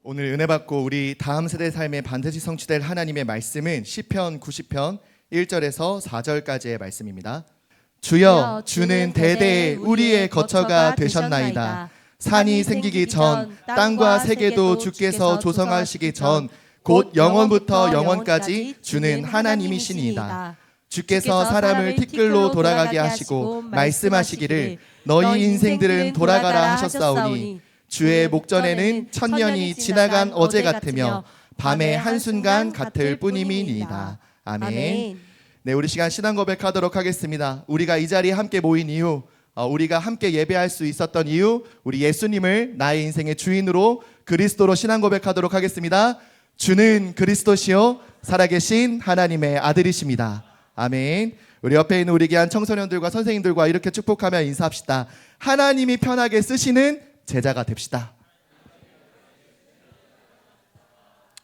오늘 은혜 받고 우리 다음 세대 삶에 반드시 성취될 하나님의 말씀은 시편 90편 1절에서 4절까지의 말씀입니다. 주여, 주는 대대에 우리의 거처가 되셨나이다. 산이 생기기 전, 땅과 세계도 주께서 조성하시기 전, 곧 영원부터 영원까지 주는 하나님이시니이다. 주께서 사람을 티끌로 돌아가게 하시고 말씀하시기를 너희 인생들은 돌아가라 하셨사오니 주의 목전에는 천년이 지나간 어제 같으며 밤의 한순간 같을 뿐임이니이다. 아멘. 네, 우리 시간 신앙 고백하도록 하겠습니다. 우리가 이 자리에 함께 모인 이유, 우리가 함께 예배할 수 있었던 이유, 우리 예수님을 나의 인생의 주인으로 그리스도로 신앙 고백하도록 하겠습니다. 주는 그리스도시요 살아계신 하나님의 아들이십니다. 아멘. 우리 옆에 있는 우리 귀한 청소년들과 선생님들과 이렇게 축복하며 인사합시다. 하나님이 편하게 쓰시는 제자가 됩시다.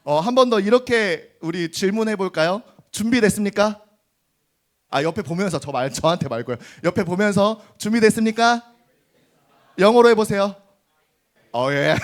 한 번 더 이렇게 우리 질문해 볼까요? 준비됐습니까? 옆에 보면서 저한테 말고요. 옆에 보면서 준비됐습니까? 영어로 해보세요. 예.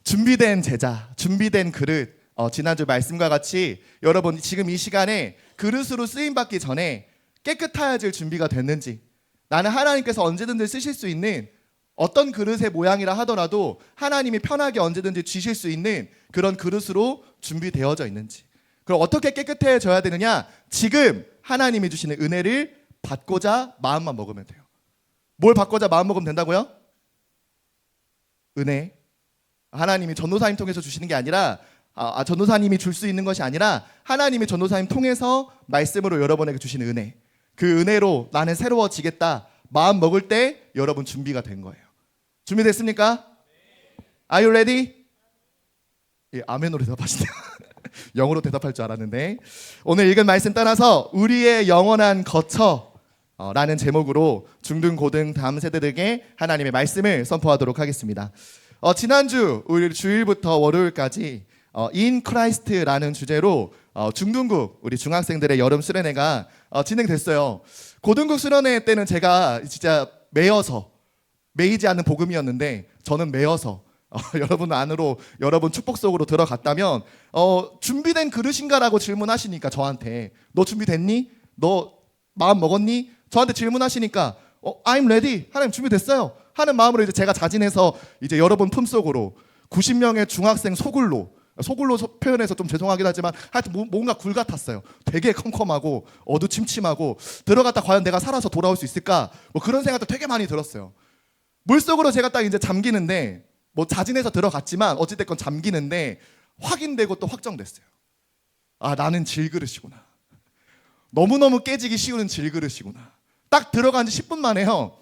준비된 제자, 준비된 그릇. 지난주 말씀과 같이 여러분 지금 이 시간에 그릇으로 쓰임 받기 전에 깨끗해질 준비가 됐는지, 나는 하나님께서 언제든지 쓰실 수 있는 어떤 그릇의 모양이라 하더라도 하나님이 편하게 언제든지 주실 수 있는 그런 그릇으로 준비되어져 있는지, 그럼 어떻게 깨끗해져야 되느냐? 지금 하나님이 주시는 은혜를 받고자 마음만 먹으면 돼요. 뭘 받고자 마음 먹으면 된다고요? 은혜. 하나님이 전도사님 통해서 주시는 게 아니라 전도사님이 줄 수 있는 것이 아니라 하나님이 전도사님 통해서 말씀으로 여러분에게 주시는 은혜, 그 은혜로 나는 새로워지겠다 마음 먹을 때 여러분 준비가 된 거예요. 준비됐습니까? Are you ready? 예, 아멘으로 대답하시네요. 영어로 대답할 줄 알았는데, 오늘 읽은 말씀 따라서 우리의 영원한 거처 라는 제목으로 중등 고등 다음 세대들에게 하나님의 말씀을 선포하도록 하겠습니다. 지난주 우리 주일부터 월요일까지 In Christ라는 주제로 중등국 우리 중학생들의 여름 수련회가 진행됐어요. 고등국 수련회 때는 제가 진짜 매이지 않는 복음이었는데, 저는 매여서 여러분 안으로, 여러분 축복 속으로 들어갔다면 준비된 그릇인가라고 질문하시니까 저한테, 너 준비됐니? 너 마음 먹었니? 저한테 질문하시니까 I'm ready, 하나님 준비됐어요 하는 마음으로 이제 제가 자진해서 이제 여러분 품속으로 90명의 중학생 소굴로 표현해서 좀 죄송하긴 하지만 하여튼 뭔가 굴 같았어요. 되게 컴컴하고 어두침침하고, 들어갔다 과연 내가 살아서 돌아올 수 있을까, 그런 생각도 되게 많이 들었어요. 물속으로 제가 딱 이제 잠기는데, 자진해서 들어갔지만 어찌됐건 잠기는데 확인되고 또 확정됐어요. 나는 질그릇이구나. 너무너무 깨지기 쉬운 질그릇이구나. 딱 들어간 지 10분 만에요.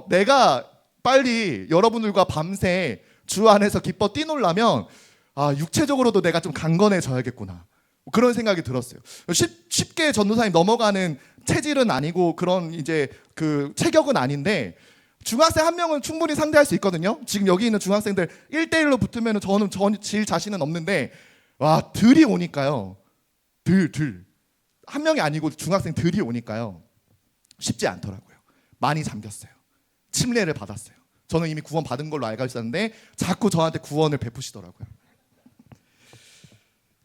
내가 빨리 여러분들과 밤새 주 안에서 기뻐 뛰놀라면 육체적으로도 내가 좀 강건해져야겠구나, 그런 생각이 들었어요. 쉽게 전도사님 넘어가는 체질은 아니고 그런 이제 그 체격은 아닌데, 중학생 한 명은 충분히 상대할 수 있거든요. 지금 여기 있는 중학생들 1대1로 붙으면 저는 질 자신은 없는데, 들이 오니까요. 한 명이 아니고 중학생 들이 오니까요. 쉽지 않더라고요. 많이 잠겼어요. 침례를 받았어요. 저는 이미 구원 받은 걸로 알고 있었는데 자꾸 저한테 구원을 베푸시더라고요.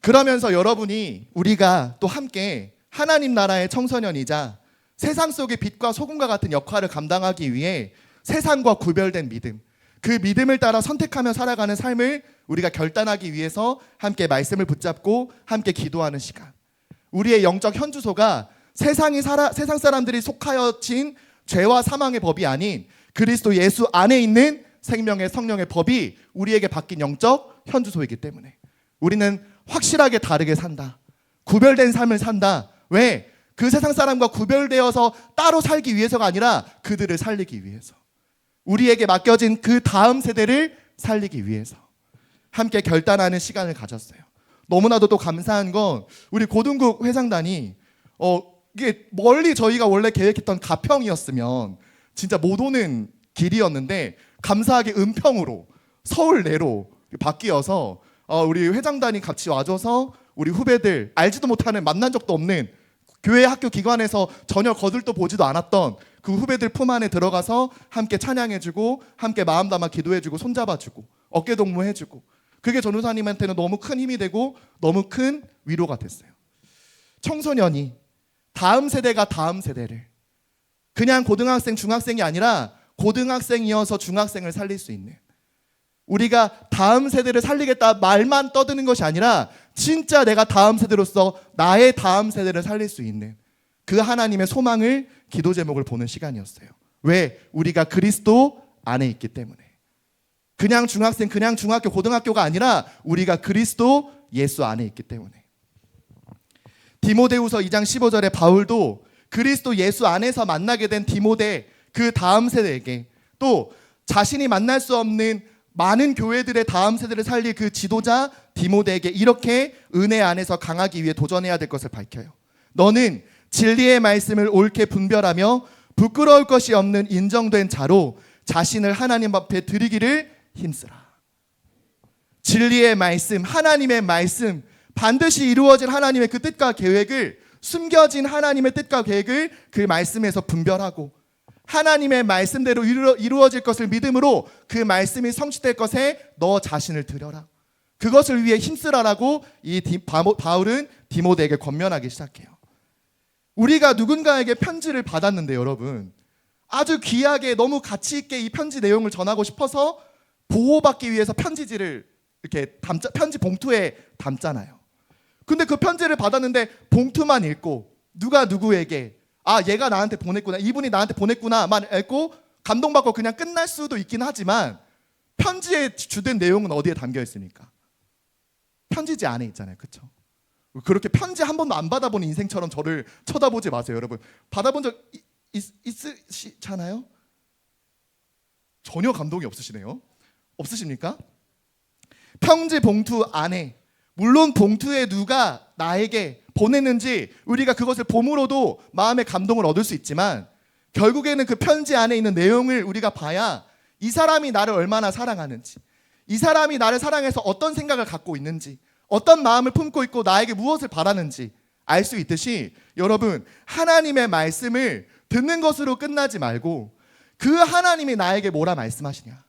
그러면서 여러분이, 우리가 또 함께 하나님 나라의 청소년이자 세상 속의 빛과 소금과 같은 역할을 감당하기 위해 세상과 구별된 믿음, 그 믿음을 따라 선택하며 살아가는 삶을 우리가 결단하기 위해서 함께 말씀을 붙잡고 함께 기도하는 시간. 우리의 영적 현주소가 세상 사람들이 속하여진 죄와 사망의 법이 아닌 그리스도 예수 안에 있는 생명의 성령의 법이 우리에게 바뀐 영적 현주소이기 때문에 우리는 확실하게 다르게 산다. 구별된 삶을 산다. 왜? 그 세상 사람과 구별되어서 따로 살기 위해서가 아니라 그들을 살리기 위해서, 우리에게 맡겨진 그 다음 세대를 살리기 위해서 함께 결단하는 시간을 가졌어요. 너무나도 또 감사한 건 우리 고등국 회장단이 이게 멀리 저희가 원래 계획했던 가평이었으면 진짜 못 오는 길이었는데, 감사하게 은평으로 서울 내로 바뀌어서 우리 회장단이 같이 와줘서 우리 후배들, 알지도 못하는, 만난 적도 없는, 교회 학교 기관에서 전혀 거들떠 보지도 않았던 그 후배들 품 안에 들어가서 함께 찬양해주고 함께 마음 담아 기도해주고 손잡아주고 어깨 동무해주고, 그게 전도사님한테는 너무 큰 힘이 되고 너무 큰 위로가 됐어요. 청소년이 다음 세대가 다음 세대를 그냥 고등학생, 중학생이 아니라 고등학생이어서 중학생을 살릴 수 있는, 우리가 다음 세대를 살리겠다 말만 떠드는 것이 아니라 진짜 내가 다음 세대로서 나의 다음 세대를 살릴 수 있는 그 하나님의 소망을 기도 제목을 보는 시간이었어요. 왜? 우리가 그리스도 안에 있기 때문에. 그냥 중학생, 그냥 중학교, 고등학교가 아니라 우리가 그리스도 예수 안에 있기 때문에. 디모데후서 2장 15절에 바울도 그리스도 예수 안에서 만나게 된 디모데 그 다음 세대에게, 또 자신이 만날 수 없는 많은 교회들의 다음 세대를 살릴 그 지도자 디모데에게 이렇게 은혜 안에서 강하기 위해 도전해야 될 것을 밝혀요. 너는 진리의 말씀을 옳게 분별하며 부끄러울 것이 없는 인정된 자로 자신을 하나님 앞에 드리기를 힘쓰라. 진리의 말씀, 하나님의 말씀, 반드시 이루어질 하나님의 그 뜻과 계획을, 숨겨진 하나님의 뜻과 계획을 그 말씀에서 분별하고 하나님의 말씀대로 이루어질 것을 믿음으로 그 말씀이 성취될 것에 너 자신을 드려라. 그것을 위해 힘쓰라라고 이 바울은 디모데에게 권면하기 시작해요. 우리가 누군가에게 편지를 받았는데 여러분, 아주 귀하게 너무 가치 있게 이 편지 내용을 전하고 싶어서 보호받기 위해서 편지지를 이렇게 편지 봉투에 담잖아요. 근데 그 편지를 받았는데 봉투만 읽고 누가 누구에게 얘가 나한테 보냈구나, 이분이 나한테 보냈구나만 읽고 감동받고 그냥 끝날 수도 있긴 하지만, 편지에 주된 내용은 어디에 담겨 있습니까? 편지지 안에 있잖아요. 그렇죠? 그렇게 편지 한 번도 안 받아본 인생처럼 저를 쳐다보지 마세요. 여러분, 받아본 적 있으시잖아요? 전혀 감동이 없으시네요. 없으십니까? 편지 봉투 안에, 물론 봉투에 누가 나에게 보냈는지 우리가 그것을 봄으로도 마음의 감동을 얻을 수 있지만, 결국에는 그 편지 안에 있는 내용을 우리가 봐야 이 사람이 나를 얼마나 사랑하는지, 이 사람이 나를 사랑해서 어떤 생각을 갖고 있는지, 어떤 마음을 품고 있고 나에게 무엇을 바라는지 알 수 있듯이, 여러분, 하나님의 말씀을 듣는 것으로 끝나지 말고 그 하나님이 나에게 뭐라 말씀하시냐,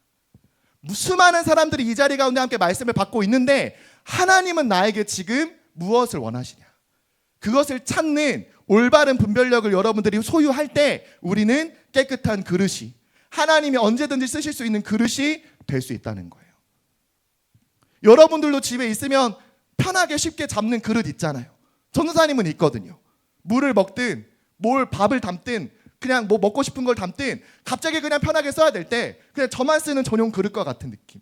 수많은 사람들이 이 자리 가운데 함께 말씀을 받고 있는데 하나님은 나에게 지금 무엇을 원하시냐, 그것을 찾는 올바른 분별력을 여러분들이 소유할 때 우리는 깨끗한 그릇이, 하나님이 언제든지 쓰실 수 있는 그릇이 될 수 있다는 거예요. 여러분들도 집에 있으면 편하게 쉽게 잡는 그릇 있잖아요. 전도사님은 있거든요. 물을 먹든 밥을 담든 그냥 뭐 먹고 싶은 걸 담든 갑자기 그냥 편하게 써야 될 때 그냥 저만 쓰는 전용 그릇과 같은 느낌.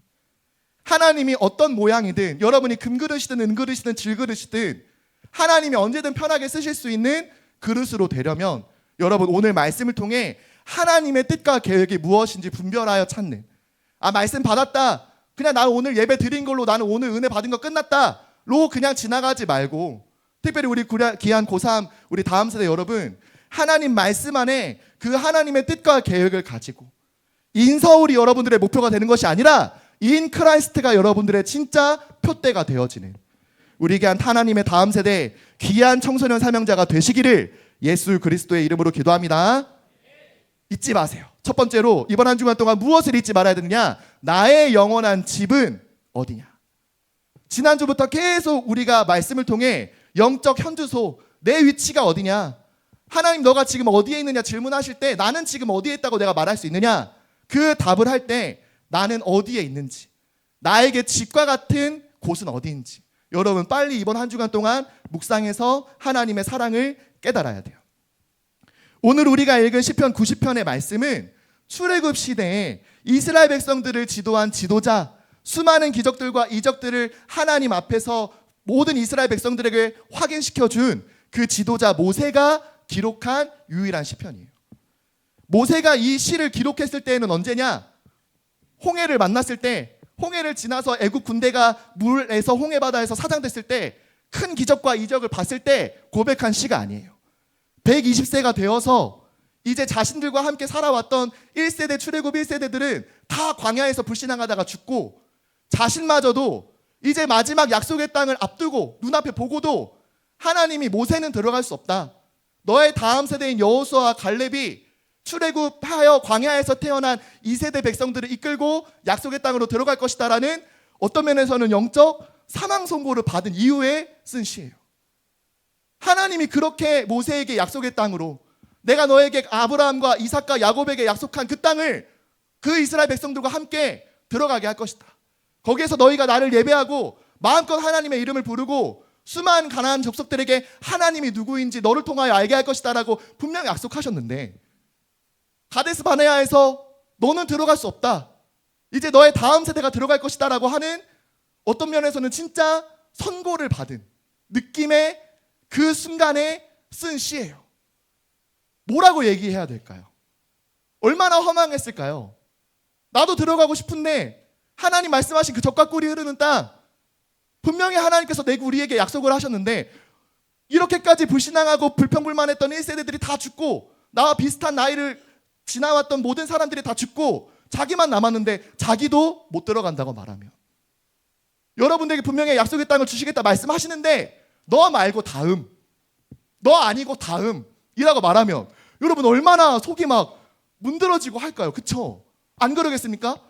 하나님이 어떤 모양이든, 여러분이 금그릇이든 은그릇이든 질그릇이든 하나님이 언제든 편하게 쓰실 수 있는 그릇으로 되려면, 여러분 오늘 말씀을 통해 하나님의 뜻과 계획이 무엇인지 분별하여 찾는, 말씀 받았다, 그냥 나는 오늘 예배 드린 걸로 나는 오늘 은혜 받은 거 끝났다로 그냥 지나가지 말고, 특별히 우리 귀한 고3 우리 다음 세대 여러분, 하나님 말씀 안에 그 하나님의 뜻과 계획을 가지고 인서울이 여러분들의 목표가 되는 것이 아니라 인 크라이스트가 여러분들의 진짜 표대가 되어지는 우리 귀한 하나님의 다음 세대 귀한 청소년 사명자가 되시기를 예수 그리스도의 이름으로 기도합니다. 잊지 마세요. 첫 번째로 이번 한 주간 동안 무엇을 잊지 말아야 되느냐, 나의 영원한 집은 어디냐. 지난주부터 계속 우리가 말씀을 통해 영적 현주소, 내 위치가 어디냐, 하나님 너가 지금 어디에 있느냐 질문하실 때 나는 지금 어디에 있다고 내가 말할 수 있느냐, 그 답을 할 때 나는 어디에 있는지, 나에게 집과 같은 곳은 어디인지 여러분 빨리 이번 한 주간 동안 묵상해서 하나님의 사랑을 깨달아야 돼요. 오늘 우리가 읽은 시편 90편의 말씀은 출애굽 시대에 이스라엘 백성들을 지도한 지도자, 수많은 기적들과 이적들을 하나님 앞에서 모든 이스라엘 백성들에게 확인시켜준 그 지도자 모세가 기록한 유일한 시편이에요. 모세가 이 시를 기록했을 때는 언제냐, 홍해를 만났을 때, 홍해를 지나서 애굽 군대가 물에서 홍해 바다에서 사장됐을 때, 큰 기적과 이적을 봤을 때 고백한 시가 아니에요. 120세가 되어서 이제 자신들과 함께 살아왔던 1세대 출애굽 1세대들은 다 광야에서 불신앙하다가 죽고, 자신마저도 이제 마지막 약속의 땅을 앞두고 눈앞에 보고도 하나님이 모세는 들어갈 수 없다, 너의 다음 세대인 여호수아와 갈렙이 출애굽하여 광야에서 태어난 2세대 백성들을 이끌고 약속의 땅으로 들어갈 것이다라는 어떤 면에서는 영적 사망 선고를 받은 이후에 쓴 시예요. 하나님이 그렇게 모세에게 약속의 땅으로, 내가 너에게 아브라함과 이삭과 야곱에게 약속한 그 땅을 그 이스라엘 백성들과 함께 들어가게 할 것이다. 거기에서 너희가 나를 예배하고 마음껏 하나님의 이름을 부르고 수많은 가나안 족속들에게 하나님이 누구인지 너를 통하여 알게 할 것이다 라고 분명히 약속하셨는데, 가데스 바네아에서 너는 들어갈 수 없다, 이제 너의 다음 세대가 들어갈 것이다 라고 하는 어떤 면에서는 진짜 선고를 받은 느낌의 그 순간에 쓴 시예요. 뭐라고 얘기해야 될까요? 얼마나 허망했을까요? 나도 들어가고 싶은데 하나님 말씀하신 그 젖과 꿀이 흐르는 땅, 분명히 하나님께서 우리에게 약속을 하셨는데 이렇게까지 불신앙하고 불평불만했던 1세대들이 다 죽고 나와 비슷한 나이를 지나왔던 모든 사람들이 다 죽고 자기만 남았는데 자기도 못 들어간다고 말하면, 여러분들에게 분명히 약속의 땅을 주시겠다 말씀하시는데 너 말고 다음, 너 아니고 다음이라고 말하면 여러분 얼마나 속이 막 문드러지고 할까요? 그쵸? 안 그러겠습니까?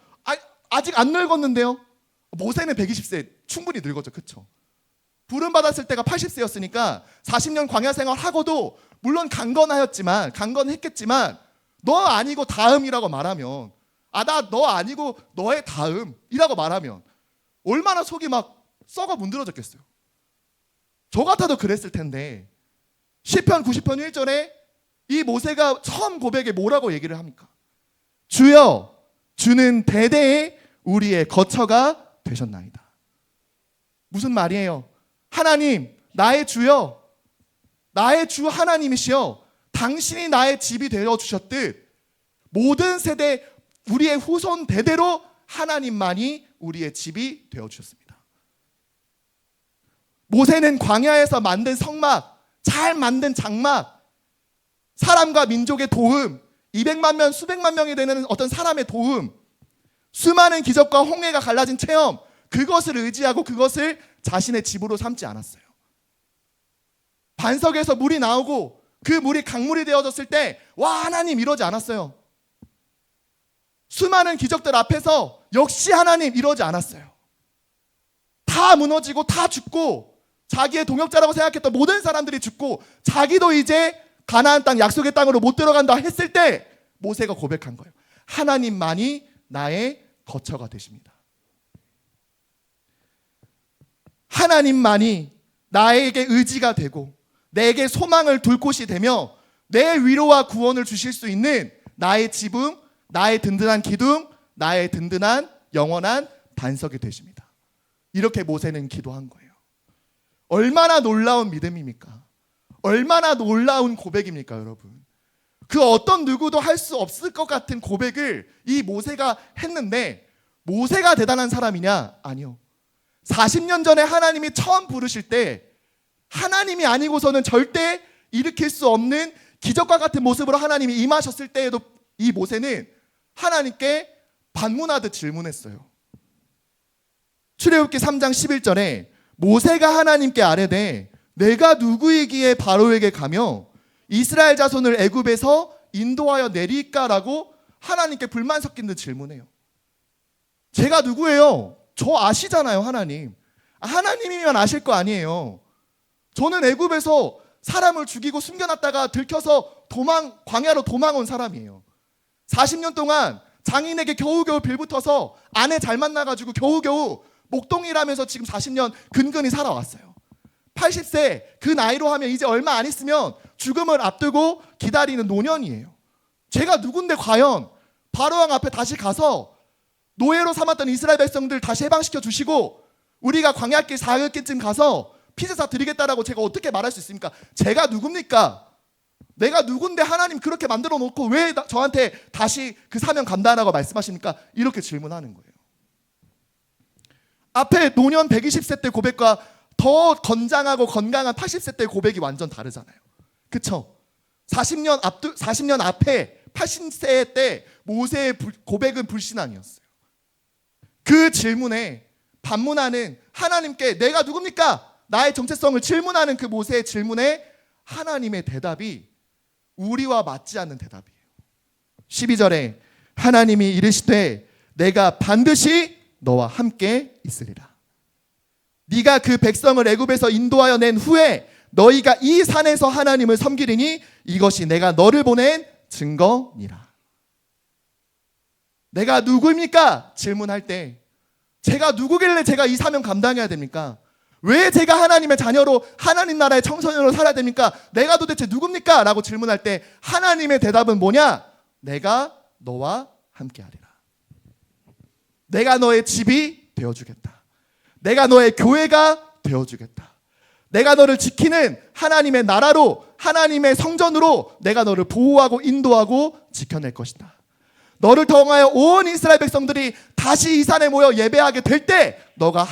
아직 안 늙었는데요. 모세는 120세 충분히 늙었죠. 그쵸? 부름받았을 때가 80세였으니까 40년 광야 생활하고도 물론 강건했겠지만 너 아니고 다음이라고 말하면, 나 너 아니고 너의 다음이라고 말하면 얼마나 속이 막 썩어 문드러졌겠어요. 저 같아도 그랬을 텐데 시편 90편 1절에 이 모세가 처음 고백에 뭐라고 얘기를 합니까? 주여, 주는 대대에 우리의 거처가 되셨나이다. 무슨 말이에요? 하나님, 나의 주여, 나의 주 하나님이시여, 당신이 나의 집이 되어주셨듯 모든 세대 우리의 후손 대대로 하나님만이 우리의 집이 되어주셨습니다. 모세는 광야에서 만든 성막, 잘 만든 장막, 사람과 민족의 도움, 200만 명, 수백만 명이 되는 어떤 사람의 도움, 수많은 기적과 홍해가 갈라진 체험, 그것을 의지하고 그것을 자신의 집으로 삼지 않았어요. 반석에서 물이 나오고 그 물이 강물이 되어졌을 때 와 하나님 이러지 않았어요. 수많은 기적들 앞에서 역시 하나님 이러지 않았어요. 다 무너지고 다 죽고 자기의 동역자라고 생각했던 모든 사람들이 죽고 자기도 이제 가나안 땅 약속의 땅으로 못 들어간다 했을 때 모세가 고백한 거예요. 하나님만이 나의 거처가 되십니다. 하나님만이 나에게 의지가 되고 내게 소망을 둘 곳이 되며 내 위로와 구원을 주실 수 있는 나의 지붕, 나의 든든한 기둥, 나의 든든한 영원한 반석이 되십니다. 이렇게 모세는 기도한 거예요. 얼마나 놀라운 믿음입니까? 얼마나 놀라운 고백입니까, 여러분? 그 어떤 누구도 할 수 없을 것 같은 고백을 이 모세가 했는데, 모세가 대단한 사람이냐? 아니요. 40년 전에 하나님이 처음 부르실 때 하나님이 아니고서는 절대 일으킬 수 없는 기적과 같은 모습으로 하나님이 임하셨을 때에도 이 모세는 하나님께 반문하듯 질문했어요. 출애굽기 3장 11절에 모세가 하나님께 아뢰되 내가 누구이기에 바로에게 가며 이스라엘 자손을 애굽에서 인도하여 내리까라고 하나님께 불만 섞인 듯 질문해요. 제가 누구예요? 저 아시잖아요, 하나님. 하나님이면 아실 거 아니에요. 저는 애굽에서 사람을 죽이고 숨겨놨다가 들켜서 광야로 도망온 사람이에요. 40년 동안 장인에게 겨우겨우 빌붙어서 아내 잘 만나가지고 겨우겨우 목동이라면서 지금 40년 근근히 살아왔어요. 80세 그 나이로 하면 이제 얼마 안 있으면 죽음을 앞두고 기다리는 노년이에요. 제가 누군데 과연 바로왕 앞에 다시 가서 노예로 삼았던 이스라엘 백성들 다시 해방시켜 주시고 우리가 광야길 사흘길쯤 가서 피제사 드리겠다라고 제가 어떻게 말할 수 있습니까? 제가 누굽니까? 내가 누군데 하나님 그렇게 만들어 놓고 왜 저한테 다시 그 사명 감당하라고 말씀하십니까? 이렇게 질문하는 거예요. 앞에 노년 120세 때 고백과 더 건장하고 건강한 80세 때 고백이 완전 다르잖아요. 그쵸? 40년 앞에 80세 때 모세의 고백은 불신앙이었어요. 그 질문에 반문하는 하나님께 내가 누굽니까? 나의 정체성을 질문하는 그 모세의 질문에 하나님의 대답이 우리와 맞지 않는 대답이에요. 12절에 하나님이 이르시되 내가 반드시 너와 함께 있으리라. 네가 그 백성을 애굽에서 인도하여 낸 후에 너희가 이 산에서 하나님을 섬기리니 이것이 내가 너를 보낸 증거니라. 내가 누구입니까? 질문할 때 제가 누구길래 제가 이 사명 감당해야 됩니까? 왜 제가 하나님의 자녀로 하나님 나라의 청소년으로 살아야 됩니까? 내가 도대체 누굽니까? 라고 질문할 때 하나님의 대답은 뭐냐? 내가 너와 함께하리라. 내가 너의 집이 되어주겠다. 내가 너의 교회가 되어주겠다. 내가 너를 지키는 하나님의 나라로, 하나님의 성전으로 내가 너를 보호하고 인도하고 지켜낼 것이다. 너를 통하여 온 이스라엘 백성들이 다시 이 산에 모여 예배하게 될 때 너가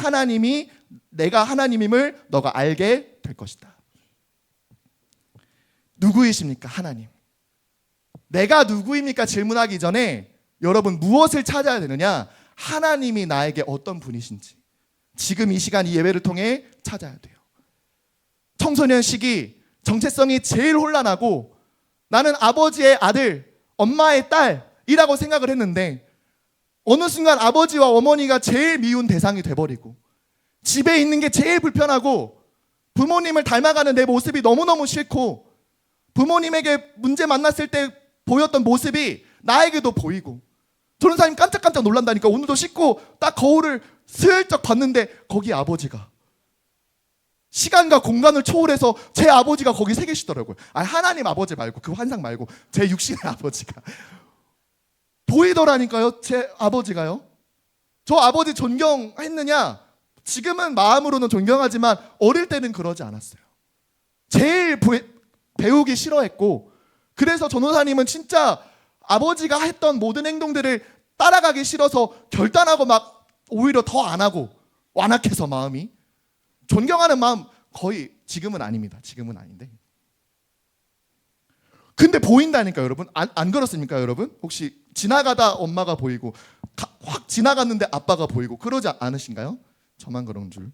내가 하나님임을 너가 알게 될 것이다. 누구이십니까? 하나님. 내가 누구입니까? 질문하기 전에 여러분 무엇을 찾아야 되느냐? 하나님이 나에게 어떤 분이신지 지금 이 시간 이 예배를 통해 찾아야 돼요. 청소년 시기 정체성이 제일 혼란하고 나는 아버지의 아들, 엄마의 딸이라고 생각을 했는데 어느 순간 아버지와 어머니가 제일 미운 대상이 돼버리고 집에 있는 게 제일 불편하고 부모님을 닮아가는 내 모습이 너무너무 싫고 부모님에게 문제 만났을 때 보였던 모습이 나에게도 보이고 전도사님 깜짝깜짝 놀란다니까. 오늘도 씻고 딱 거울을 슬쩍 봤는데 거기 아버지가 시간과 공간을 초월해서 제 아버지가 거기 새 계시더라고요. 하나님 아버지 말고 그 환상 말고 제 육신의 아버지가 보이더라니까요. 제 아버지가요. 저 아버지 존경했느냐? 지금은 마음으로는 존경하지만 어릴 때는 그러지 않았어요. 제일 배우기 싫어했고 그래서 전도사님은 진짜 아버지가 했던 모든 행동들을 따라가기 싫어서 결단하고 막 오히려 더 안 하고 완악해서 마음이 존경하는 마음 거의 지금은 아닙니다. 지금은 아닌데 근데 보인다니까 여러분. 안 그렇습니까 여러분? 혹시 지나가다 엄마가 보이고 확 지나갔는데 아빠가 보이고 그러지 않으신가요? 저만 그런 줄.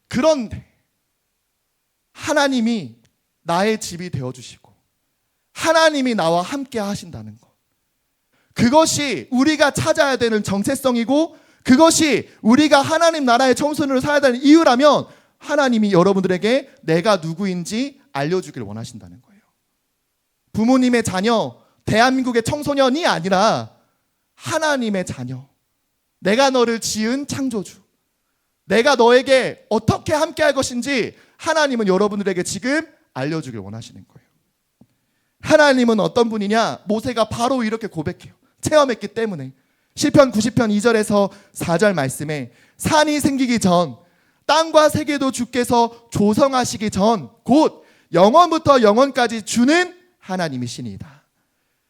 그런데 하나님이 나의 집이 되어주시고 하나님이 나와 함께 하신다는 것, 그것이 우리가 찾아야 되는 정체성이고 그것이 우리가 하나님 나라의 청소년으로 살아야 되는 이유라면 하나님이 여러분들에게 내가 누구인지 알려주길 원하신다는 거예요. 부모님의 자녀, 대한민국의 청소년이 아니라 하나님의 자녀, 내가 너를 지은 창조주, 내가 너에게 어떻게 함께 할 것인지 하나님은 여러분들에게 지금 알려주길 원하시는 거예요. 하나님은 어떤 분이냐? 모세가 바로 이렇게 고백해요. 체험했기 때문에. 시편 90편 2절에서 4절 말씀에 산이 생기기 전 땅과 세계도 주께서 조성하시기 전 곧 영원부터 영원까지 주는 하나님이시니이다.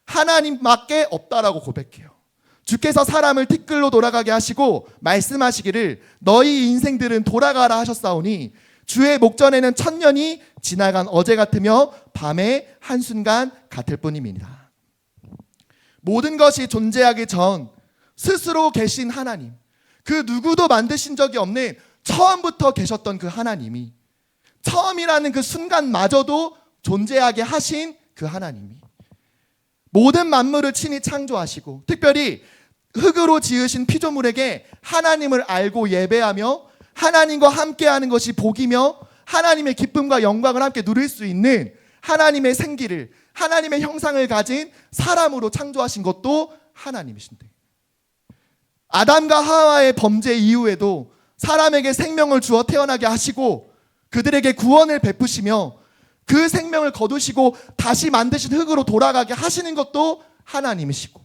하나님밖에 없다라고 고백해요. 주께서 사람을 티끌로 돌아가게 하시고 말씀하시기를 너희 인생들은 돌아가라 하셨사오니 주의 목전에는 천년이 지나간 어제 같으며 밤의 한순간 같을 뿐임이니라. 모든 것이 존재하기 전 스스로 계신 하나님, 그 누구도 만드신 적이 없는 처음부터 계셨던 그 하나님이 처음이라는 그 순간마저도 존재하게 하신 그 하나님이 모든 만물을 친히 창조하시고 특별히 흙으로 지으신 피조물에게 하나님을 알고 예배하며 하나님과 함께하는 것이 복이며 하나님의 기쁨과 영광을 함께 누릴 수 있는 하나님의 생기를, 하나님의 형상을 가진 사람으로 창조하신 것도 하나님이신데 아담과 하와의 범죄 이후에도 사람에게 생명을 주어 태어나게 하시고 그들에게 구원을 베푸시며 그 생명을 거두시고 다시 만드신 흙으로 돌아가게 하시는 것도 하나님이시고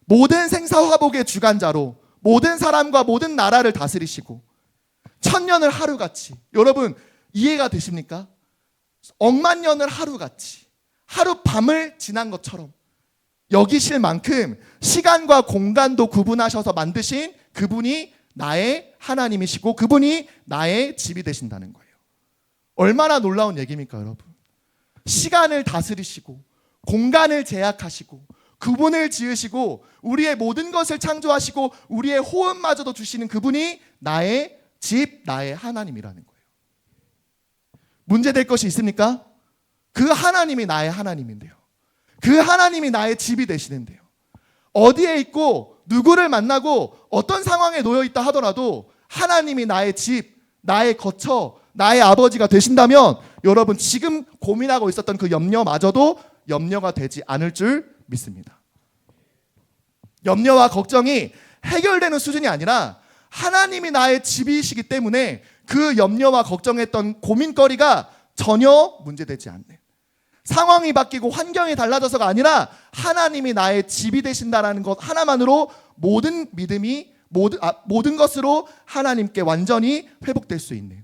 모든 생사화복의 주관자로 모든 사람과 모든 나라를 다스리시고 천년을 하루같이, 여러분 이해가 되십니까? 억만 년을 하루같이 하룻밤을 지난 것처럼 여기실 만큼 시간과 공간도 구분하셔서 만드신 그분이 나의 하나님이시고 그분이 나의 집이 되신다는 거예요. 얼마나 놀라운 얘기입니까 여러분? 시간을 다스리시고 공간을 제약하시고 그분을 지으시고 우리의 모든 것을 창조하시고 우리의 호흡마저도 주시는 그분이 나의 집, 나의 하나님이라는 거예요. 문제될 것이 있습니까? 그 하나님이 나의 하나님인데요. 그 하나님이 나의 집이 되시는데요. 어디에 있고 누구를 만나고 어떤 상황에 놓여 있다 하더라도 하나님이 나의 집, 나의 거처, 나의 아버지가 되신다면 여러분 지금 고민하고 있었던 그 염려마저도 염려가 되지 않을 줄 믿습니다. 염려와 걱정이 해결되는 수준이 아니라 하나님이 나의 집이시기 때문에 그 염려와 걱정했던 고민거리가 전혀 문제되지 않는, 상황이 바뀌고 환경이 달라져서가 아니라 하나님이 나의 집이 되신다라는 것 하나만으로 모든 믿음이 모든 것으로 하나님께 완전히 회복될 수 있는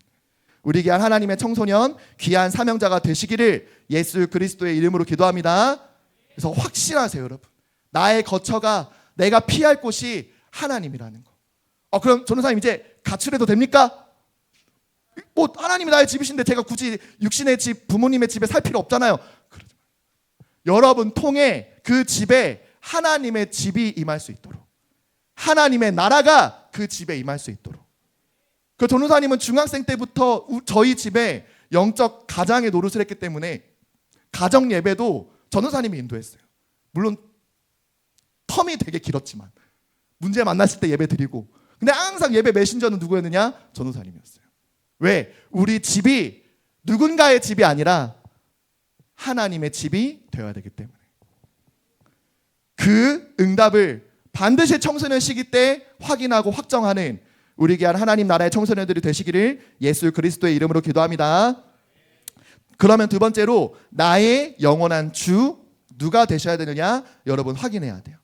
우리 귀한 하나님의 청소년, 귀한 사명자가 되시기를 예수 그리스도의 이름으로 기도합니다. 그래서 확신하세요, 여러분. 나의 거처가, 내가 피할 곳이 하나님이라는 거. 그럼 전도사님 이제 가출해도 됩니까? 뭐 하나님이 나의 집이신데 제가 굳이 육신의 집, 부모님의 집에 살 필요 없잖아요. 그러지 마요. 여러분 통해 그 집에 하나님의 집이 임할 수 있도록, 하나님의 나라가 그 집에 임할 수 있도록. 그 전도사님은 중학생 때부터 저희 집에 영적 가장의 노릇을 했기 때문에 가정 예배도 전도사님이 인도했어요. 물론 텀이 되게 길었지만 문제 만났을 때 예배 드리고, 근데 항상 예배 메신저는 누구였느냐? 전도사님이었어요. 왜? 우리 집이 누군가의 집이 아니라 하나님의 집이 되어야 되기 때문에. 그 응답을 반드시 청소년 시기 때 확인하고 확정하는 우리 귀한 하나님 나라의 청소년들이 되시기를 예수 그리스도의 이름으로 기도합니다. 그러면 두 번째로 나의 영원한 주, 누가 되셔야 되느냐? 여러분 확인해야 돼요.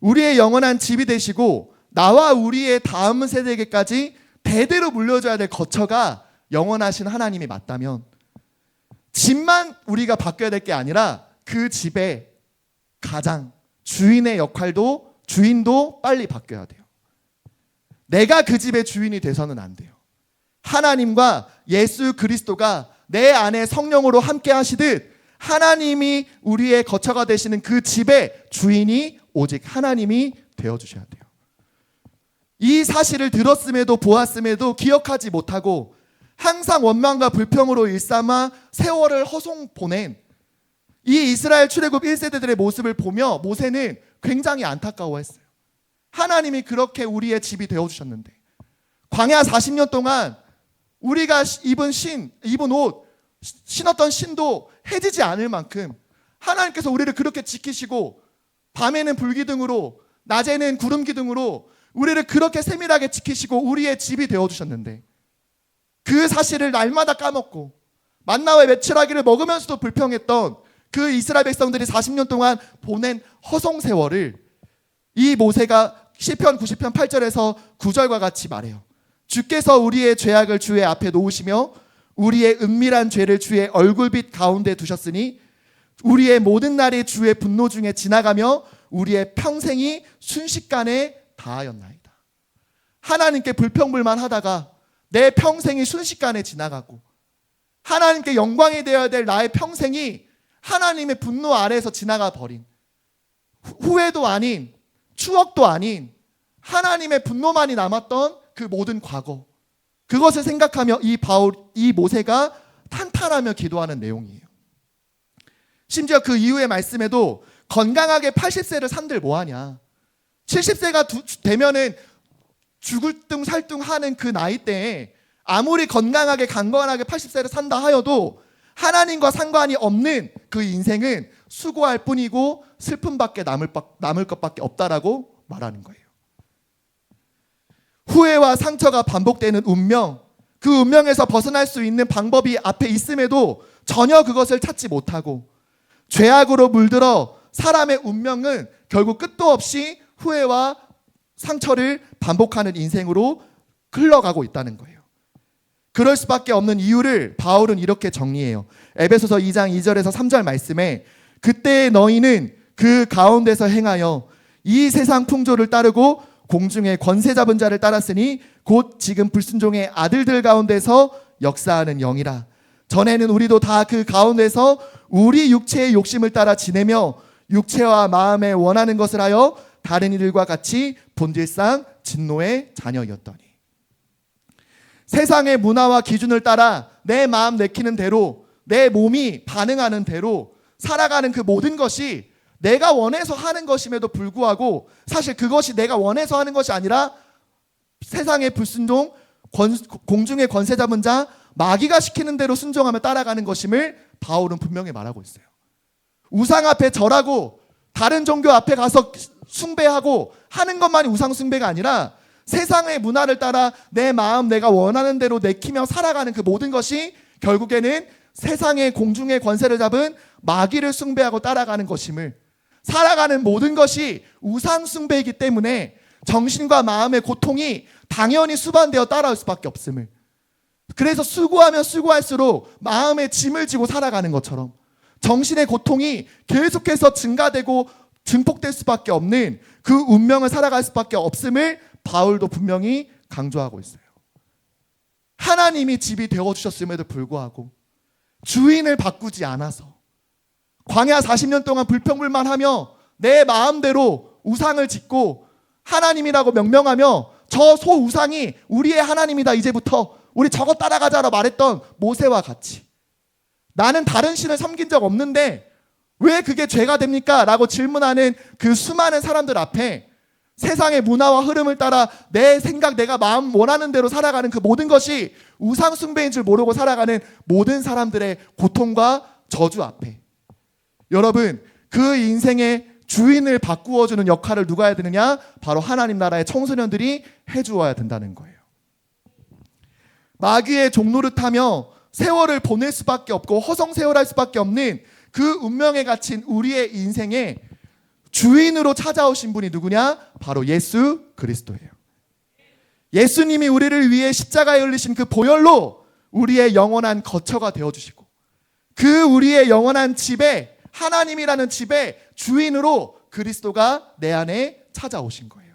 우리의 영원한 집이 되시고 나와 우리의 다음 세대에게까지 대대로 물려줘야 될 거처가 영원하신 하나님이 맞다면 집만 우리가 바뀌어야 될 게 아니라 그 집의 가장 주인의 역할도, 주인도 빨리 바뀌어야 돼요. 내가 그 집의 주인이 돼서는 안 돼요. 하나님과 예수 그리스도가 내 안에 성령으로 함께 하시듯 하나님이 우리의 거처가 되시는 그 집의 주인이 오직 하나님이 되어주셔야 돼요. 이 사실을 들었음에도 보았음에도 기억하지 못하고 항상 원망과 불평으로 일삼아 세월을 허송 보낸 이 이스라엘 출애굽 1세대들의 모습을 보며 모세는 굉장히 안타까워했어요. 하나님이 그렇게 우리의 집이 되어주셨는데 광야 40년 동안 우리가 입은 옷, 신었던 신도 해지지 않을 만큼 하나님께서 우리를 그렇게 지키시고 밤에는 불기둥으로 낮에는 구름기둥으로 우리를 그렇게 세밀하게 지키시고 우리의 집이 되어주셨는데 그 사실을 날마다 까먹고 만나와 메추라기를 먹으면서도 불평했던 그 이스라엘 백성들이 40년 동안 보낸 허송 세월을 이 모세가 시편 90편 8절에서 9절과 같이 말해요. 주께서 우리의 죄악을 주의 앞에 놓으시며 우리의 은밀한 죄를 주의 얼굴빛 가운데 두셨으니 우리의 모든 날이 주의 분노 중에 지나가며 우리의 평생이 순식간에 다하였나이다. 하나님께 불평불만하다가 내 평생이 순식간에 지나가고 하나님께 영광이 되어야 될 나의 평생이 하나님의 분노 아래에서 지나가 버린, 후회도 아닌 추억도 아닌 하나님의 분노만이 남았던 그 모든 과거, 그것을 생각하며 이 모세가 탄탄하며 기도하는 내용이에요. 심지어 그 이후의 말씀에도 건강하게 80세를 산들 뭐하냐, 70세가 되면은 죽을 둥 살둥 하는 그 나이 때에 아무리 건강하게 강건하게 80세를 산다 하여도 하나님과 상관이 없는 그 인생은 수고할 뿐이고 슬픔밖에 남을 것밖에 없다라고 말하는 거예요. 후회와 상처가 반복되는 운명, 그 운명에서 벗어날 수 있는 방법이 앞에 있음에도 전혀 그것을 찾지 못하고 죄악으로 물들어 사람의 운명은 결국 끝도 없이 후회와 상처를 반복하는 인생으로 흘러가고 있다는 거예요. 그럴 수밖에 없는 이유를 바울은 이렇게 정리해요. 에베소서 2장 2절에서 3절 말씀에 그때 너희는 그 가운데서 행하여 이 세상 풍조를 따르고 공중의 권세 잡은 자를 따랐으니 곧 지금 불순종의 아들들 가운데서 역사하는 영이라. 전에는 우리도 다 그 가운데서 우리 육체의 욕심을 따라 지내며 육체와 마음에 원하는 것을 하여 다른 이들과 같이 본질상 진노의 자녀였더니. 세상의 문화와 기준을 따라 내 마음 내키는 대로 내 몸이 반응하는 대로 살아가는 그 모든 것이 내가 원해서 하는 것임에도 불구하고 사실 그것이 내가 원해서 하는 것이 아니라 세상의 불순종, 공중의 권세 잡은 자, 마귀가 시키는 대로 순종하며 따라가는 것임을 바울은 분명히 말하고 있어요. 우상 앞에 절하고 다른 종교 앞에 가서 숭배하고 하는 것만이 우상 숭배가 아니라 세상의 문화를 따라 내 마음 내가 원하는 대로 내키며 살아가는 그 모든 것이 결국에는 세상의 공중의 권세를 잡은 마귀를 숭배하고 따라가는 것임을, 살아가는 모든 것이 우상 숭배이기 때문에 정신과 마음의 고통이 당연히 수반되어 따라올 수밖에 없음을, 그래서 수고하면 수고할수록 마음의 짐을 지고 살아가는 것처럼 정신의 고통이 계속해서 증가되고 증폭될 수밖에 없는 그 운명을 살아갈 수밖에 없음을 바울도 분명히 강조하고 있어요. 하나님이 집이 되어주셨음에도 불구하고 주인을 바꾸지 않아서 광야 40년 동안 불평불만하며 내 마음대로 우상을 짓고 하나님이라고 명명하며 저 소우상이 우리의 하나님이다, 이제부터 우리 저거 따라가자라 말했던 모세와 같이 나는 다른 신을 섬긴 적 없는데 왜 그게 죄가 됩니까? 라고 질문하는 그 수많은 사람들 앞에 세상의 문화와 흐름을 따라 내 생각, 내가 마음 원하는 대로 살아가는 그 모든 것이 우상 숭배인 줄 모르고 살아가는 모든 사람들의 고통과 저주 앞에 여러분, 그 인생의 주인을 바꾸어주는 역할을 누가 해야 되느냐? 바로 하나님 나라의 청소년들이 해주어야 된다는 거예요. 마귀의 종노릇하며 세월을 보낼 수밖에 없고 허송세월할 수밖에 없는 그 운명에 갇힌 우리의 인생에 주인으로 찾아오신 분이 누구냐? 바로 예수 그리스도예요. 예수님이 우리를 위해 십자가에 흘리신 그 보혈로 우리의 영원한 거처가 되어주시고 그 우리의 영원한 집에, 하나님이라는 집의 주인으로 그리스도가 내 안에 찾아오신 거예요.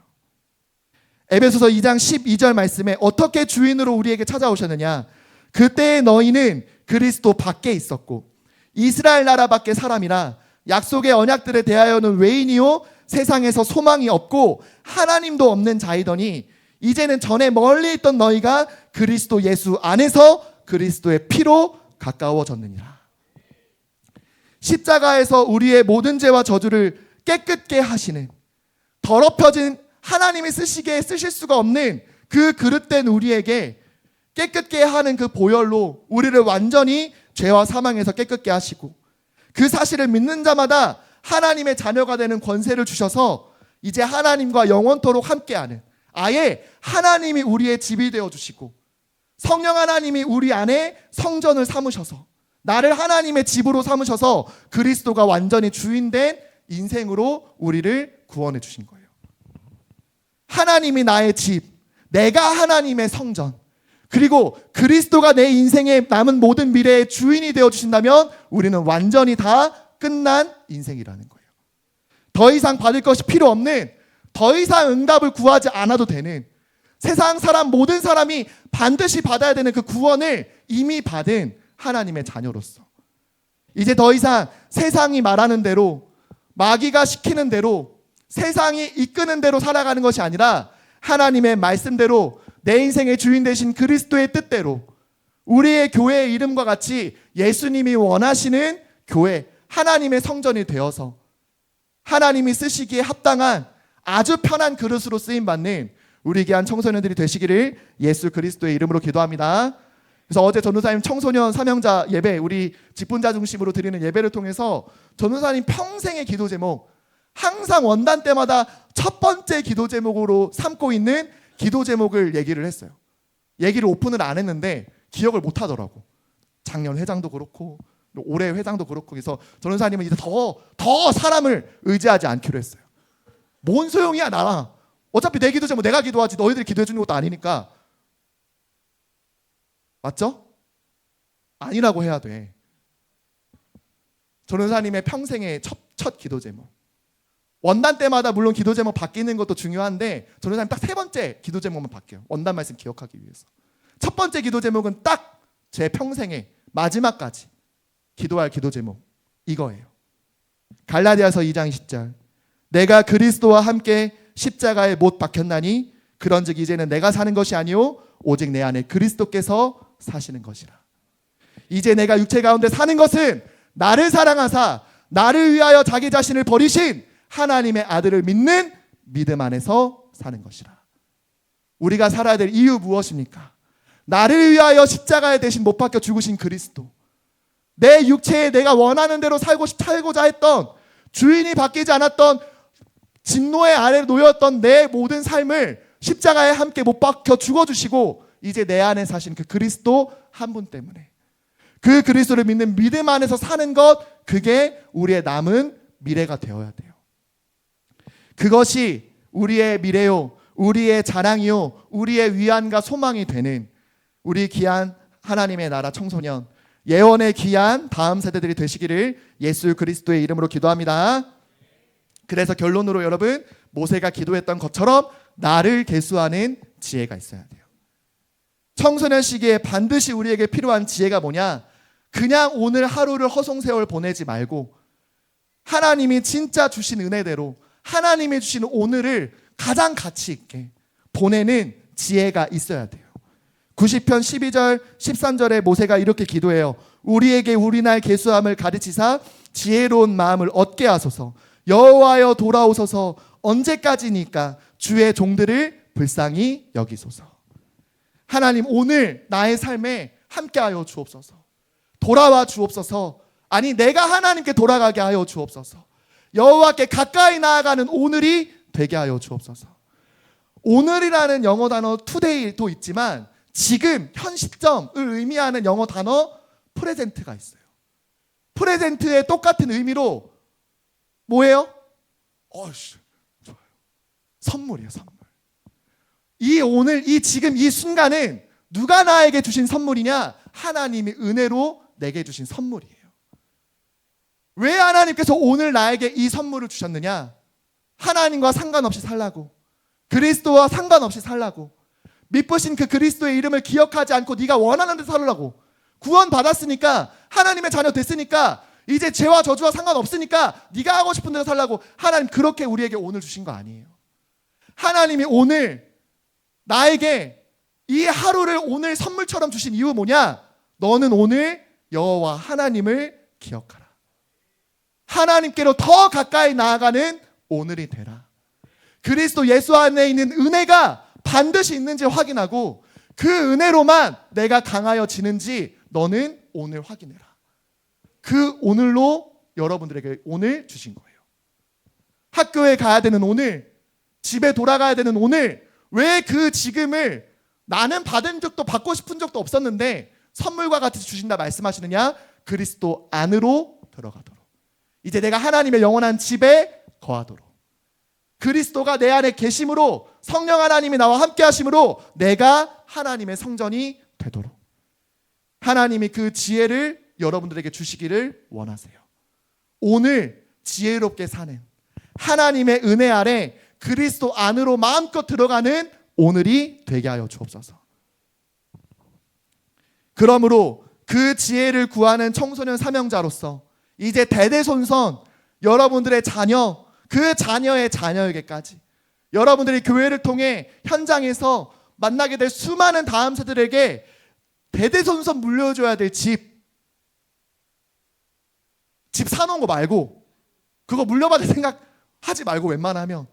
에베소서 2장 12절 말씀에 어떻게 주인으로 우리에게 찾아오셨느냐? 그때 너희는 그리스도 밖에 있었고 이스라엘 나라 밖의 사람이라 약속의 언약들에 대하여는 외인이요 세상에서 소망이 없고 하나님도 없는 자이더니 이제는 전에 멀리 있던 너희가 그리스도 예수 안에서 그리스도의 피로 가까워졌느니라. 십자가에서 우리의 모든 죄와 저주를 깨끗게 하시는, 더럽혀진 하나님이 쓰시기에 쓰실 수가 없는 그 그릇된 우리에게 깨끗게 하는 그 보혈로 우리를 완전히 죄와 사망에서 깨끗게 하시고 그 사실을 믿는 자마다 하나님의 자녀가 되는 권세를 주셔서 이제 하나님과 영원토록 함께하는, 아예 하나님이 우리의 집이 되어주시고 성령 하나님이 우리 안에 성전을 삼으셔서 나를 하나님의 집으로 삼으셔서 그리스도가 완전히 주인된 인생으로 우리를 구원해 주신 거예요. 하나님이 나의 집, 내가 하나님의 성전, 그리고 그리스도가 내 인생에 남은 모든 미래의 주인이 되어주신다면 우리는 완전히 다 끝난 인생이라는 거예요. 더 이상 받을 것이 필요 없는, 더 이상 응답을 구하지 않아도 되는, 세상 사람 모든 사람이 반드시 받아야 되는 그 구원을 이미 받은 하나님의 자녀로서 이제 더 이상 세상이 말하는 대로, 마귀가 시키는 대로, 세상이 이끄는 대로 살아가는 것이 아니라 하나님의 말씀대로 내 인생의 주인 되신 그리스도의 뜻대로 우리의 교회의 이름과 같이 예수님이 원하시는 교회, 하나님의 성전이 되어서 하나님이 쓰시기에 합당한 아주 편한 그릇으로 쓰임받는 우리 귀한 청소년들이 되시기를 예수 그리스도의 이름으로 기도합니다. 그래서 어제 전도사님 청소년 사명자 예배, 우리 직분자 중심으로 드리는 예배를 통해서 전도사님 평생의 기도 제목, 항상 원단 때마다 첫 번째 기도 제목으로 삼고 있는 기도 제목을 얘기를 했어요. 얘기를 오픈을 안 했는데 기억을 못 하더라고. 작년 회장도 그렇고 올해 회장도 그렇고. 그래서 전도사님은 이제 더 사람을 의지하지 않기로 했어요. 뭔 소용이야 나. 어차피 내 기도 제목 내가 기도하지 너희들이 기도해 주는 것도 아니니까. 맞죠? 아니라고 해야 돼. 전도사님의 평생의 첫 기도 제목. 원단 때마다 물론 기도 제목 바뀌는 것도 중요한데 전도사님 딱 세 번째 기도 제목만 바뀌어요. 원단 말씀 기억하기 위해서. 첫 번째 기도 제목은 딱 제 평생의 마지막까지 기도할 기도 제목 이거예요. 갈라디아서 2장 10절. 내가 그리스도와 함께 십자가에 못 박혔나니 그런즉 이제는 내가 사는 것이 아니요 오직 내 안에 그리스도께서 사시는 것이라. 이제 내가 육체 가운데 사는 것은 나를 사랑하사 나를 위하여 자기 자신을 버리신 하나님의 아들을 믿는 믿음 안에서 사는 것이라. 우리가 살아야 될 이유 무엇입니까? 나를 위하여 십자가에 대신 못 박혀 죽으신 그리스도, 내 육체에 내가 원하는 대로 살고자 했던, 주인이 바뀌지 않았던 진노의 아래에 놓였던 내 모든 삶을 십자가에 함께 못 박혀 죽어주시고 이제 내 안에 사신 그 그리스도 한 분 때문에, 그 그리스도를 믿는 믿음 안에서 사는 것, 그게 우리의 남은 미래가 되어야 돼요. 그것이 우리의 미래요, 우리의 자랑이요, 우리의 위안과 소망이 되는 우리 귀한 하나님의 나라 청소년, 예언의 귀한 다음 세대들이 되시기를 예수 그리스도의 이름으로 기도합니다. 그래서 결론으로 여러분, 모세가 기도했던 것처럼 나를 계수하는 지혜가 있어야 돼요. 청소년 시기에 반드시 우리에게 필요한 지혜가 뭐냐? 그냥 오늘 하루를 허송세월 보내지 말고 하나님이 진짜 주신 은혜대로 하나님이 주신 오늘을 가장 가치 있게 보내는 지혜가 있어야 돼요. 90편 12절 13절에 모세가 이렇게 기도해요. 우리에게 우리날 계수함을 가르치사 지혜로운 마음을 얻게 하소서. 여호와여 돌아오소서. 언제까지니까 주의 종들을 불쌍히 여기소서. 하나님, 오늘 나의 삶에 함께하여 주옵소서. 돌아와 주옵소서. 아니, 내가 하나님께 돌아가게 하여 주옵소서. 여호와께 가까이 나아가는 오늘이 되게 하여 주옵소서. 오늘이라는 영어 단어 today도 있지만 지금 현 시점을 의미하는 영어 단어 프레젠트가 있어요. 프레젠트의 똑같은 의미로 뭐예요? 좋아요. 선물이에요, 선물. 이 오늘, 이 지금 이 순간은 누가 나에게 주신 선물이냐? 하나님이 은혜로 내게 주신 선물이에요. 왜 하나님께서 오늘 나에게 이 선물을 주셨느냐? 하나님과 상관없이 살라고, 그리스도와 상관없이 살라고, 믿으신 그 그리스도의 이름을 기억하지 않고 네가 원하는 데 살으라고. 구원 받았으니까, 하나님의 자녀 됐으니까, 이제 죄와 저주와 상관없으니까 네가 하고 싶은 대로 살라고. 하나님 그렇게 우리에게 오늘 주신 거 아니에요. 하나님이 오늘 나에게 이 하루를 오늘 선물처럼 주신 이유 뭐냐? 너는 오늘 여호와 하나님을 기억하라. 하나님께로 더 가까이 나아가는 오늘이 되라. 그리스도 예수 안에 있는 은혜가 반드시 있는지 확인하고 그 은혜로만 내가 강하여지는지 너는 오늘 확인해라. 그 오늘로 여러분들에게 오늘 주신 거예요. 학교에 가야 되는 오늘, 집에 돌아가야 되는 오늘, 왜 그 지금을 나는 받은 적도 받고 싶은 적도 없었는데 선물과 같이 주신다 말씀하시느냐? 그리스도 안으로 들어가도록, 이제 내가 하나님의 영원한 집에 거하도록, 그리스도가 내 안에 계심으로, 성령 하나님이 나와 함께 하심으로 내가 하나님의 성전이 되도록 하나님이 그 지혜를 여러분들에게 주시기를 원하세요. 오늘 지혜롭게 사는, 하나님의 은혜 아래 그리스도 안으로 마음껏 들어가는 오늘이 되게 하여 주옵소서. 그러므로 그 지혜를 구하는 청소년 사명자로서 이제 대대손손 여러분들의 자녀, 그 자녀의 자녀에게까지, 여러분들이 교회를 통해 현장에서 만나게 될 수많은 다음 세대들에게 대대손손 물려줘야 될 집 사놓은 거 말고, 그거 물려받을 생각 하지 말고, 웬만하면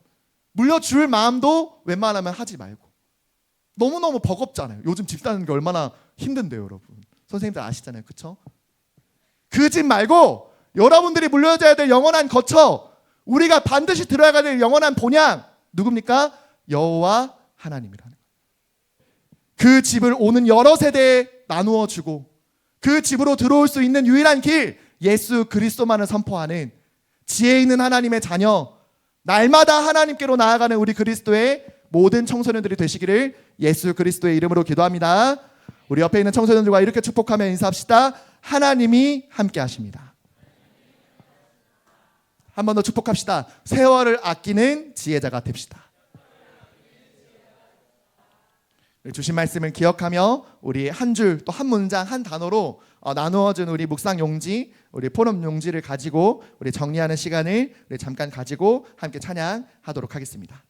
물려줄 마음도 웬만하면 하지 말고. 너무너무 버겁잖아요. 요즘 집 사는 게 얼마나 힘든데요, 여러분. 선생님들 아시잖아요, 그쵸? 그 집 말고 여러분들이 물려줘야 될 영원한 거처, 우리가 반드시 들어가야 될 영원한 본향, 누굽니까? 여호와 하나님이라는 거예요. 그 집을 오는 여러 세대에 나누어 주고 그 집으로 들어올 수 있는 유일한 길, 예수 그리스도만을 선포하는 지혜 있는 하나님의 자녀, 날마다 하나님께로 나아가는 우리 그리스도의 모든 청소년들이 되시기를 예수 그리스도의 이름으로 기도합니다. 우리 옆에 있는 청소년들과 이렇게 축복하며 인사합시다. 하나님이 함께 하십니다. 한 번 더 축복합시다. 세월을 아끼는 지혜자가 됩시다. 주신 말씀을 기억하며 우리 한 줄 또 한 문장 한 단어로 나누어준 우리 묵상 용지, 우리 포럼 용지를 가지고 우리 정리하는 시간을 우리 잠깐 가지고 함께 찬양하도록 하겠습니다.